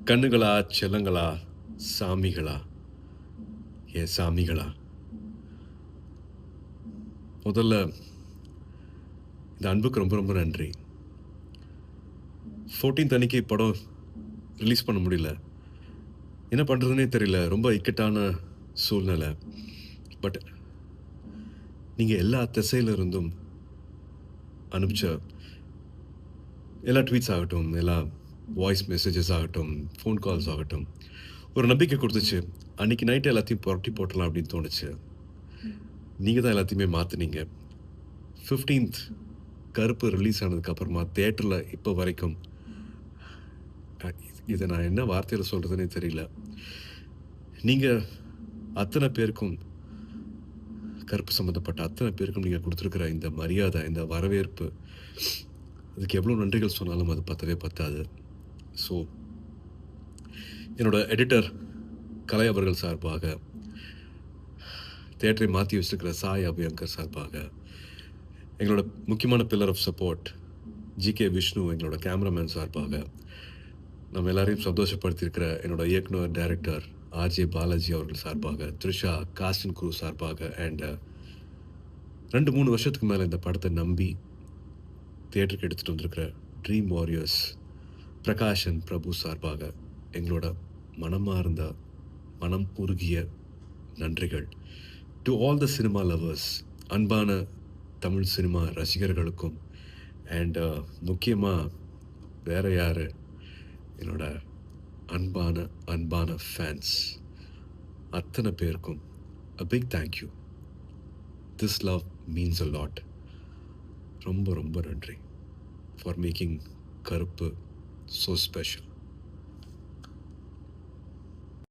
கண்ணுகளா, செல்லங்களா, சாமிகளா, என் சாமிகளா, முதல்ல இந்த அன்புக்கு ரொம்ப ரொம்ப நன்றி. 14த் அன்னைக்கு படம் ரிலீஸ் பண்ண முடியல. என்ன பண்றதுன்னே தெரியல. ரொம்ப இக்கட்டான சூழ்நிலை. பட் நீங்க எல்லா திசையில இருந்தும் அனுப்பிச்ச எல்லா ட்வீட்ஸ் ஆகட்டும், எல்லா வாய்ஸ் மெசேஜஸ் ஆகட்டும், ஃபோன் கால்ஸ் ஆகட்டும், ஒரு நம்பிக்கை குடுத்துச்சு. அன்னைக்கு நைட் எல்லாத்தையும் புரட்டி போட்டுறலாம் அப்படின்னு தோணுச்சு. நீங்க தான் எல்லாத்தையுமே மாத்துனீங்க. 15த் கருப்பு ரிலீஸ் ஆனதுக்கு அப்புறமா தியேட்டர்ல இப்ப வரைக்கும் இத நான் என்ன வார்த்தையில சொல்றதுன்னே தெரியல. நீங்க அத்தன பேருக்கும் கருப்பு சம்மந்தப்பட்ட அத்தன பேருக்கும் நீங்க குடுத்திருக்கிற இந்த மரியாதை, இந்த வரவேற்பு, அதுக்கு எவ்வளோ நன்றிகள் சொன்னாலும் அது பத்தவே பத்தாது. ஸோ, என்னோட எடிட்டர் கலை அவர்கள் சார்பாக, தியேட்டரை மாத்தி வச்சிருக்கிற சாய் அபியங்கர் சார்பாக, எங்களோட முக்கியமான pillar of support G K. Vishnu எங்களோட கேமராமேன் சார்பாக, நம்ம எல்லாரையும் சந்தோஷப்படுத்தியிருக்கிற என்னோட இயக்குனர், டைரக்டர் ஆர்.ஜே. பாலாஜி அவர்கள் சார்பாக, த்ரிஷா, காஸ்ட் அண்ட் க்ரூ சார்பாக அண்ட் 2, 3 வருஷத்துக்கு மேல இந்த படத்த நம்பி தியேட்டருக்கு எடுத்துட்டு வந்திருக்கிற ட்ரீம் வாரியர்ஸ் பிரகாஷ் அண்ட் பிரபு சார்பாக எங்களோட மனமார்ந்த, மனம் உருகிய நன்றிகள். To all the cinema lovers, அன்பான தமிழ் சினிமா ரசிகர்களுக்கும் அண்ட் முக்கியமா வேற யாரு, என்னோட அன்பான அன்பான ஃபேன்ஸ் அத்தனை பேருக்கும் a big thank you. This love means a lot. ரொம்ப ரொம்ப நன்றி ஃபார் மேக்கிங் கருப்பு so special.